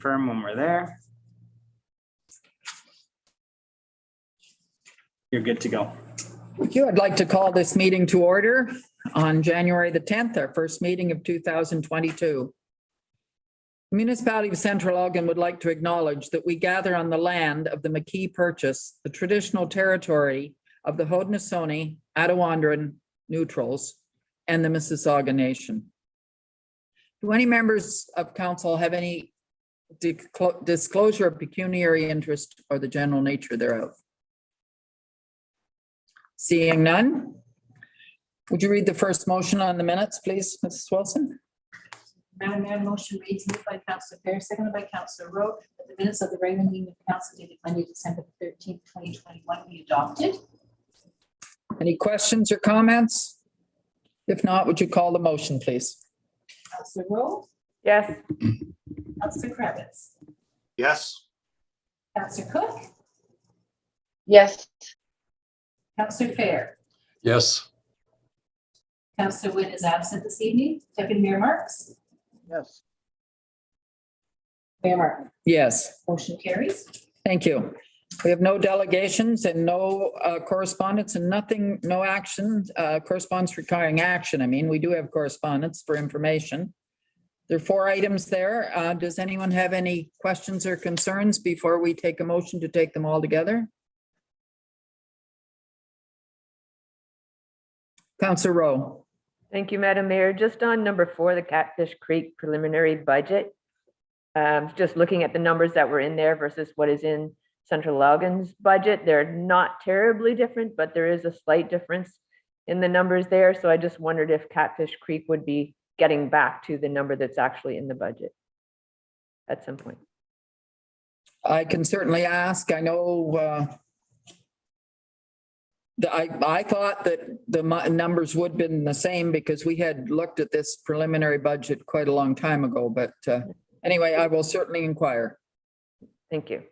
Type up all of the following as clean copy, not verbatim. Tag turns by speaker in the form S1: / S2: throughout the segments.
S1: confirm when we're there. You're good to go.
S2: Thank you. I'd like to call this meeting to order on January the 10th, our first meeting of 2022. The Municipality of Central Elgin would like to acknowledge that we gather on the land of the McKee Purchase, the traditional territory of the Haudenosaunee, Attawandaron Neutrals, and the Mississauga Nation. Do any members of council have any disclosure of pecuniary interest or the general nature thereof? Seeing none, would you read the first motion on the minutes, please, Mrs. Wilson?
S3: Madam Mayor, motion reads, moved by Councillor Fair, seconded by Councillor Rowe, that the minutes of the regular meeting of council dated Monday, December 13th, 2021 be adopted.
S2: Any questions or comments? If not, would you call the motion, please?
S3: Councillor Rowe,
S4: Yes.
S3: Councillor Kravitz,
S5: Yes.
S3: Councillor Cook,
S4: Yes.
S3: Councillor Fair,
S5: Yes.
S3: Councillor Wynn is absent this evening. Deputy Mayor Marks,
S5: Yes.
S3: Mayor Martin.
S2: Yes,
S3: Motion carries.
S2: thank you. We have no delegations and no correspondence and nothing, no action, correspondence requiring action. I mean, we do have correspondence for information. There are 4 items there. Does anyone have any questions or concerns before we take a motion to take them all together? Councillor Rowe.
S4: Thank you, Madam Mayor. Just on number 4, the Catfish Creek preliminary budget. Just looking at the numbers that were in there versus what is in Central Elgin's budget. They're not terribly different, but there is a slight difference in the numbers there. So I just wondered if Catfish Creek would be getting back to the number that's actually in the budget at some point.
S2: I can certainly ask. I know I thought that the numbers would have been the same because we had looked at this preliminary budget quite a long time ago. But anyway, I will certainly inquire.
S4: Thank you.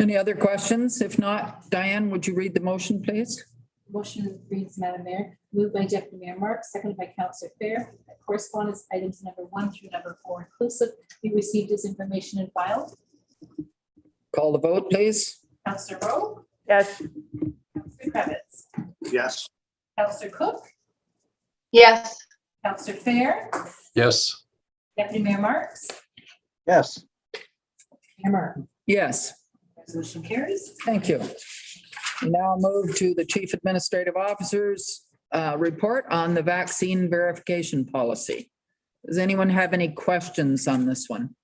S2: Any other questions? If not, Diane, would you read the motion, please?
S3: Motion reads, Madam Mayor, moved by Deputy Mayor Marks, seconded by Councillor Fair, that correspondence items number 1 through number 4 inclusive be received as information and filed.
S2: Call the vote, please.
S3: Councillor Rowe,
S4: Yes.
S3: Councillor Kravitz,
S5: Yes.
S3: Councillor Cook,
S4: Yes.
S3: Councillor Fair,
S5: Yes.
S3: Deputy Mayor Marks,
S5: Yes.
S3: Mayor Martin.
S2: Yes,
S3: Resolution carries.
S2: thank you. We now move to the Chief Administrative Officer's report on the vaccine verification policy. Does anyone have any questions on this one?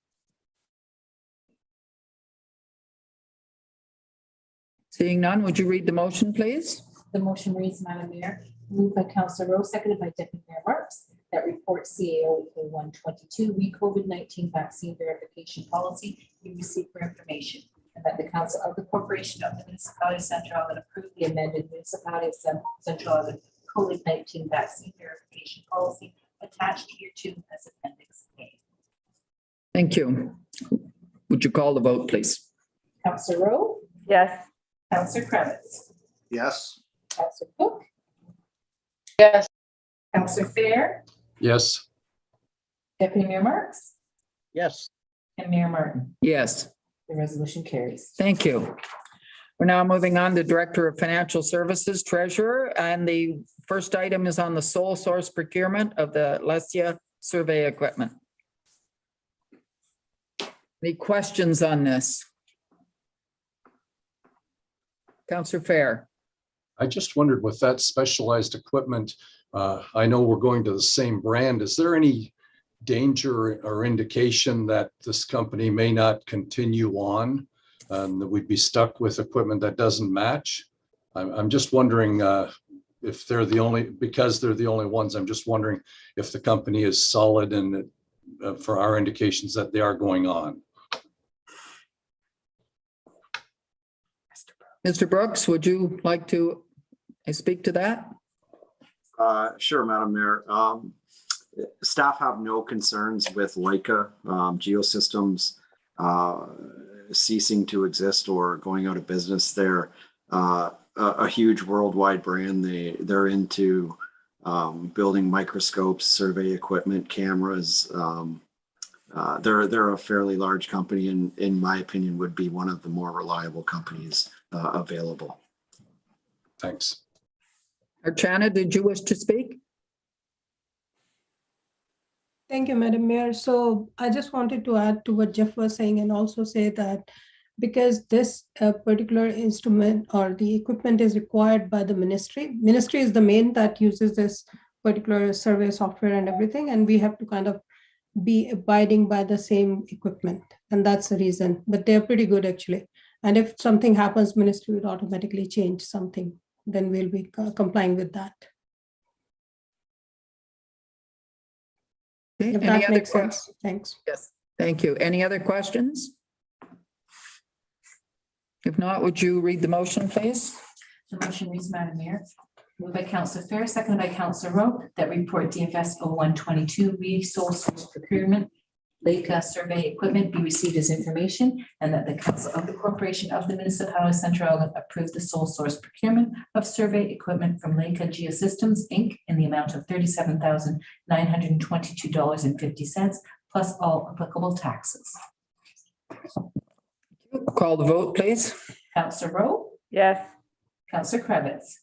S2: Seeing none, would you read the motion, please?
S3: The motion reads, Madam Mayor, moved by Councillor Rowe, seconded by Deputy Mayor Marks, that report CAO 122 COVID-19 vaccine verification policy be received for information, and that the Council of the Corporation of the Municipality of Central Elgin approve the amended Municipality of Central Elgin COVID-19 vaccine verification policy attached here to as Appendix A.
S2: Thank you. Would you call the vote, please?
S3: Councillor Rowe,
S4: Yes.
S3: Councillor Kravitz,
S5: Yes.
S3: Councillor Cook,
S4: Yes.
S3: Councillor Fair,
S5: Yes.
S3: Deputy Mayor Marks,
S5: Yes.
S3: and Mayor Martin.
S2: Yes,
S3: The resolution carries.
S2: thank you. We're now moving on to Director of Financial Services, Treasurer, and the first item is on the sole source procurement of the Lesia survey equipment. Any questions on this? Councillor Fair.
S6: I just wondered with that specialized equipment, I know we're going to the same brand. Is there any danger or indication that this company may not continue on and that we'd be stuck with equipment that doesn't match? I'm just wondering if they're the only, because they're the only ones, I'm just wondering if the company is solid and for our indications that they are going on.
S2: Mr. Brooks, would you like to speak to that?
S7: Sure, Madam Mayor. Staff have no concerns with Leica Geosystems ceasing to exist or going out of business. They're a huge worldwide brand. They're into building microscopes, survey equipment, cameras. They're a fairly large company and in my opinion would be one of the more reliable companies available.
S6: Thanks.
S2: Archana, did you wish to speak?
S8: Thank you, Madam Mayor. So I just wanted to add to what Jeff was saying and also say that because this particular instrument or the equipment is required by the ministry is the main that uses this particular survey software and everything, and we have to kind of be abiding by the same equipment. And that's the reason, but they're pretty good actually. And if something happens, ministry would automatically change something, then we'll be complying with that.
S2: Okay,
S8: If
S2: any
S8: that
S2: other
S8: makes
S2: questions?
S8: sense. Thanks.
S2: Yes, thank you. Any other questions? If not, would you read the motion, please?
S3: The motion reads, Madam Mayor, moved by Councillor Fair, seconded by Councillor Rowe, that report DFS 0122 resource procurement Leica survey equipment be received as information, and that the Council of the Corporation of the Municipality of Central Elgin approve the sole source procurement of survey equipment from Leica Geosystems, Inc. in the amount of $37,922.50 plus all applicable taxes.
S2: Call the vote, please.
S3: Councillor Rowe,
S4: Yes.
S3: Councillor Krebitz,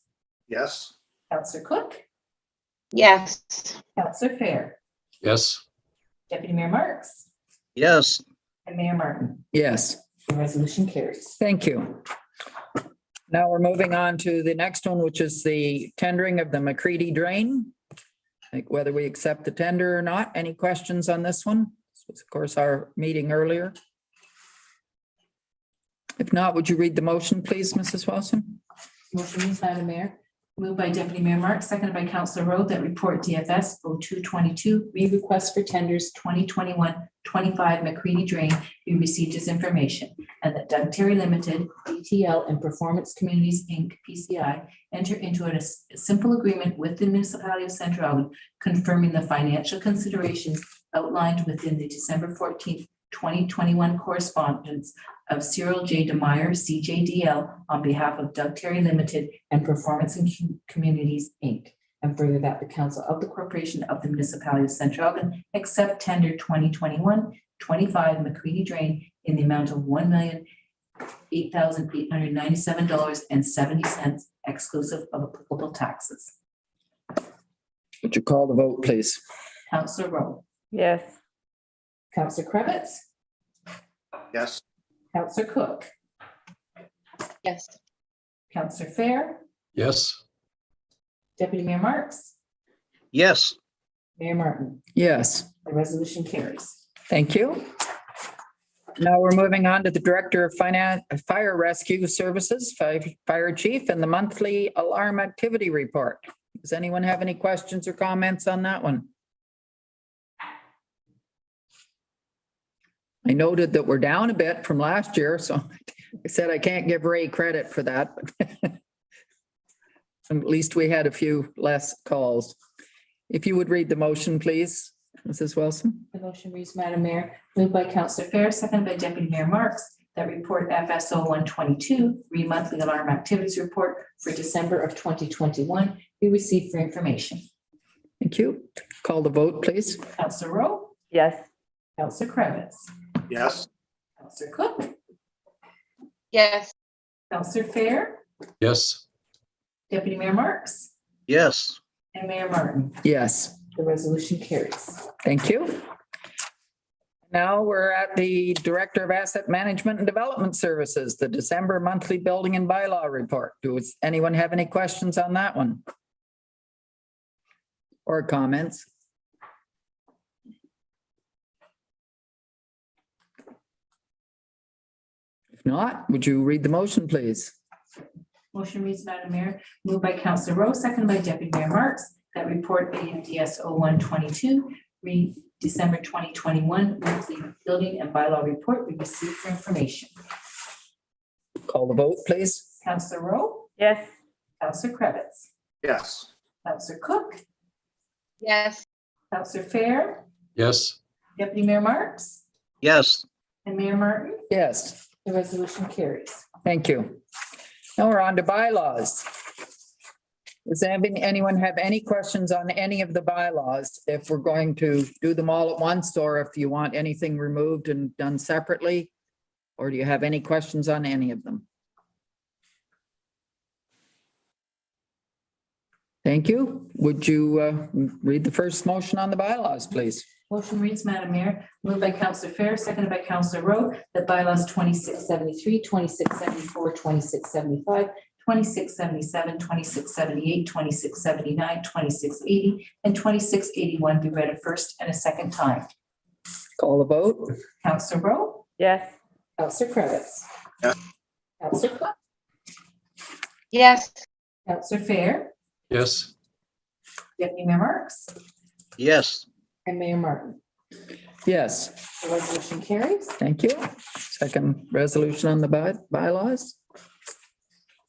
S5: Yes.
S3: Councillor Cook,
S9: Yes.
S3: Councillor Fair,
S6: Yes.
S3: Deputy Mayor Marks,
S5: Yes.
S3: and Mayor Martin.
S2: Yes,
S3: The resolution carries.
S2: thank you. Now we're moving on to the next one, which is the tendering of the Mccready drain. Like whether we accept the tender or not. Any questions on this one? This was, of course, our meeting earlier. If not, would you read the motion, please, Mrs. Wilson?
S3: Motion reads, Madam Mayor, moved by Deputy Mayor Marks, seconded by Councillor Rowe, that report DFS 0222 re-request for tenders 2021-25 Mccready drain be received as information, and that Doug Terry Limited, DTL, and Performance Communities, Inc., PCI, enter into a simple agreement with the municipality of Central Elgin, confirming the financial considerations outlined within the December 14th, 2021 correspondence of Cyril J. DeMeyer, CJDL, on behalf of Doug Terry Limited and Performance and Communities, Inc. And further that the Council of the Corporation of the Municipality of Central Elgin accept tender 2021-25 Mccready drain in the amount of $1,008,897.70 exclusive of applicable taxes.
S2: Would you call the vote, please?
S3: Councillor Rowe,
S4: Yes.
S3: Councillor Krebitz,
S5: Yes.
S3: Councillor Cook,
S9: Yes.
S3: Councillor Fair,
S6: Yes.
S3: Deputy Mayor Marks,
S5: Yes.
S3: Mayor Martin.
S2: Yes,
S3: The resolution carries.
S2: thank you. Now we're moving on to the Director of Fire Rescue Services, Fire Chief, and the monthly alarm activity report. Does anyone have any questions or comments on that one? I noted that we're down a bit from last year, so I said I can't give Ray credit for that. But at least we had a few less calls. If you would read the motion, please, Mrs. Wilson.
S3: The motion reads, Madam Mayor, moved by Councillor Fair, seconded by Deputy Mayor Marks, that report FSO 122, monthly alarm activities report for December of 2021 be received for information.
S2: Thank you. Call the vote, please.
S3: Councillor Rowe,
S4: Yes.
S3: Councillor Krebitz,
S5: Yes.
S3: Councillor Cook,
S9: Yes.
S3: Councillor Fair,
S6: Yes.
S3: Deputy Mayor Marks,
S5: Yes.
S3: and Mayor Martin.
S2: Yes,
S3: The resolution carries.
S2: thank you. Now we're at the Director of Asset Management and Development Services, the December monthly building and bylaw report. Does anyone have any questions on that one? Or comments? If not, would you read the motion, please?
S3: Motion reads, Madam Mayor, moved by Councillor Rowe, seconded by Deputy Mayor Marks, that report AMDS 0122, December 2021 monthly building and bylaw report be received for information.
S2: Call the vote, please.
S3: Councillor Rowe,
S4: Yes.
S3: Councillor Krebitz,
S5: Yes.
S3: Councillor Cook,
S9: Yes.
S3: Councillor Fair,
S6: Yes.
S3: Deputy Mayor Marks,
S5: Yes.
S3: and Mayor Martin.
S2: Yes,
S3: The resolution carries.
S2: thank you. Now we're on to bylaws. Does anyone have any questions on any of the bylaws? If we're going to do them all at once, or if you want anything removed and done separately? Or do you have any questions on any of them? Thank you. Would you read the first motion on the bylaws, please?
S3: Motion reads, Madam Mayor, moved by Councillor Fair, seconded by Councillor Rowe, that bylaws 2673, 2674, 2675, 2677, 2678, 2679, 2680, and 2681 be read a first and a second time.
S2: Call the vote.
S3: Councillor Rowe,
S4: Yes.
S3: Councillor Cravitz.
S5: Yes.
S3: Councillor Cook,
S9: yes,
S3: Councillor Fair,
S6: Yes.
S3: Deputy Mayor Marks,
S5: Yes.
S3: and Mayor Martin.
S2: Yes,
S3: The resolution carries.
S2: thank you. Second resolution on the bylaws.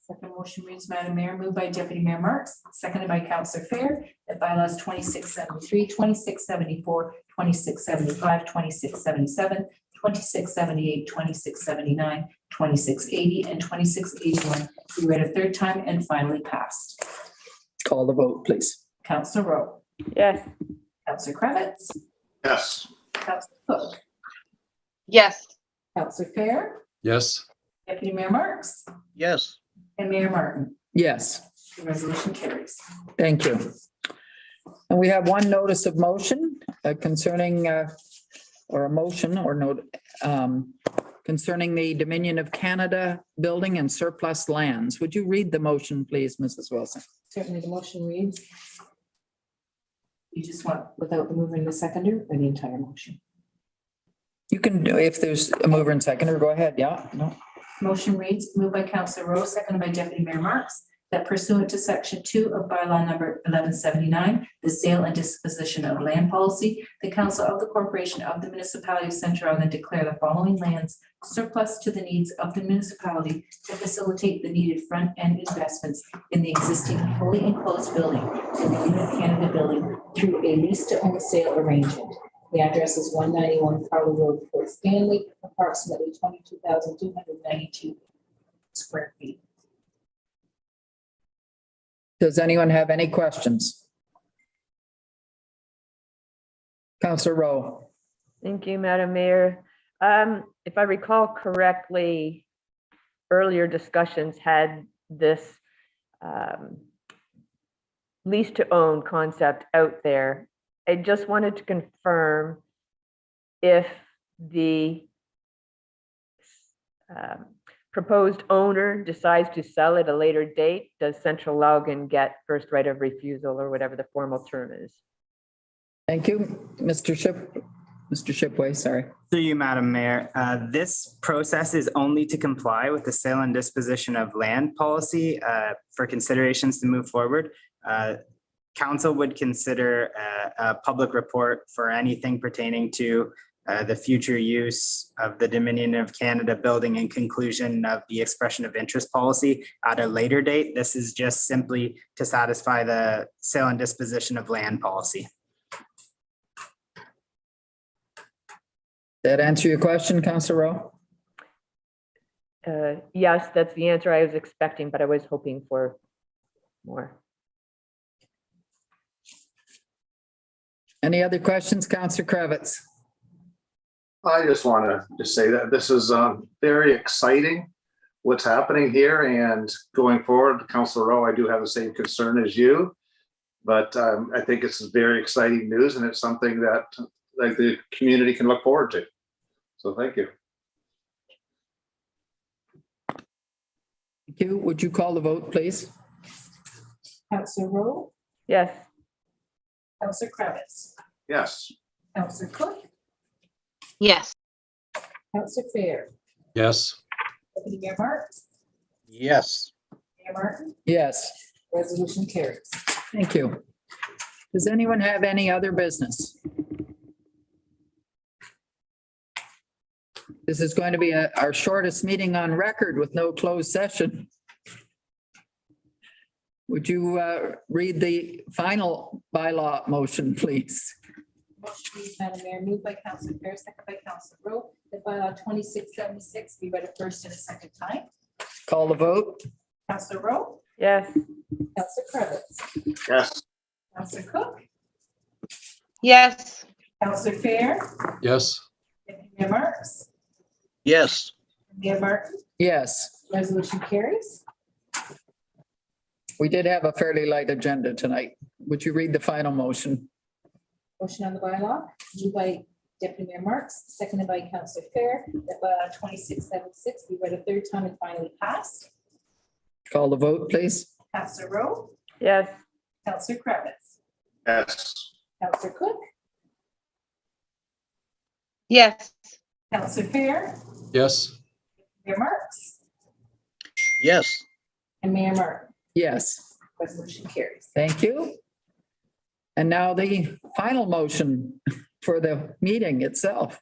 S3: Second motion reads, Madam Mayor, moved by Deputy Mayor Marks, seconded by Councillor Fair, that bylaws 2673, 2674, 2675, 2677, 2678, 2679, 2680, and 2681 be read a third time and finally passed.
S2: Call the vote, please.
S3: Councillor Rowe,
S4: Yes.
S3: Councillor Cravitz,
S5: Yes.
S3: Councillor Cook,
S9: yes,
S3: Councillor Fair,
S6: Yes.
S3: Deputy Mayor Marks,
S5: Yes.
S3: and Mayor Martin.
S2: Yes,
S3: The resolution carries.
S2: thank you. And we have one notice of motion concerning, or a motion or note, concerning the Dominion of Canada building and surplus lands. Would you read the motion, please, Mrs. Wilson?
S3: Certainly, the motion reads. You just want without the mover and the seconder or the entire motion?
S2: You can do, if there's a mover and seconder, go ahead. Yeah, no.
S3: Motion reads, moved by Councillor Rowe, seconded by Deputy Mayor Marks, that pursuant to section 2 of bylaw number 1179, the sale and disposition of land policy, the council of the corporation of the municipality of Central Elgin declare the following lands surplus to the needs of the municipality to facilitate the needed front end investments in the existing fully enclosed building, the Dominion of Canada building, through a lease to own sale arrangement. The address is 191 Carlo Road, Fort Stanley, approximately 22,292 square feet.
S2: Does anyone have any questions? Councillor Rowe.
S4: Thank you, Madam Mayor. If I recall correctly, earlier discussions had this lease to own concept out there. I just wanted to confirm if the proposed owner decides to sell at a later date, does Central Elgin get first right of refusal or whatever the formal term is?
S2: Thank you, Mr. Shipway, sorry.
S1: Through you, Madam Mayor, this process is only to comply with the sale and disposition of land policy for considerations to move forward. Council would consider a public report for anything pertaining to the future use of the Dominion of Canada building and conclusion of the expression of interest policy at a later date. This is just simply to satisfy the sale and disposition of land policy.
S2: That answer your question, Councillor Rowe?
S4: Yes, that's the answer I was expecting, but I was hoping for more.
S2: Any other questions, Councillor Cravitz?
S5: I just want to just say that this is very exciting, what's happening here, and going forward, Councilor Rowe, I do have the same concern as you, but I think it's very exciting news, and it's something that like the community can look forward to. So thank you.
S2: Thank you. Would you call the vote, please?
S3: Councillor Rowe,
S4: Yes.
S3: Councillor Cravitz,
S5: Yes.
S3: Councillor Cook,
S9: yes,
S3: Councillor Fair,
S6: Yes.
S3: Deputy Mayor Marks,
S5: Yes.
S3: Mayor Martin,
S2: Yes,
S3: resolution carries.
S2: thank you. Does anyone have any other business? This is going to be our shortest meeting on record with no closed session. Would you read the final bylaw motion, please?
S3: Motion reads, Madam Mayor, moved by Councillor Fair, second by Councillor Rowe, that bylaw 2676 be read a first and a second time.
S2: Call the vote.
S3: Councillor Rowe,
S4: Yes.
S3: Counselor Cravitz,
S5: Yes.
S3: Counselor Cook,
S9: yes,
S3: Counselor Fair,
S6: Yes.
S3: Deputy Mayor Marks,
S10: yes,
S3: Mayor Martin,
S2: Yes,
S3: resolution carries.
S2: we did have a fairly light agenda tonight. Would you read the final motion?
S3: Motion on the bylaw, moved by Deputy Mayor Marks, seconded by Counselor Fair, that bylaw 2676 be read a third time and finally passed.
S2: Call the vote, please.
S3: Counselor Rowe,
S4: Yes.
S3: Counselor Cravitz,
S5: Yes.
S3: Counselor Cook,
S9: yes,
S3: Counselor Fair,
S6: Yes.
S3: Mayor Marks,
S10: yes.
S3: and Mayor Martin.
S2: Yes,
S3: Resolution carries.
S2: thank you. And now the final motion for the meeting itself.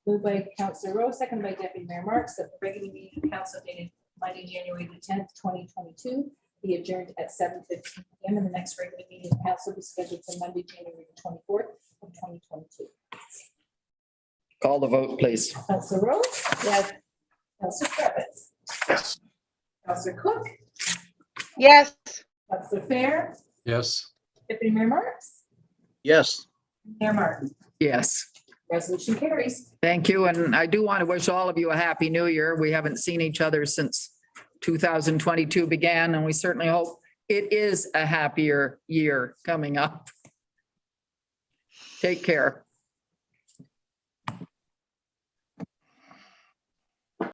S3: Moved by Counselor Rowe, seconded by Deputy Mayor Marks, that the regular meeting of council dated Monday, January the 10th, 2022, be adjourned at 7:15 p.m. and the next regular meeting of council be scheduled for Monday, January the 24th of 2022.
S2: Call the vote, please.
S3: Counselor Rowe? Yes. Counselor Cravitz?
S5: Yes.
S3: Counselor Cook?
S9: yes,
S3: Counselor Fair?
S6: Yes.
S3: Deputy Mayor Marks?
S10: Yes.
S3: Mayor Martin?
S2: Yes,
S3: Resolution carries.
S2: thank you. And I do want to wish all of you a happy new year. We haven't seen each other since 2022 began, and we certainly hope it is a happier year coming up. Take care.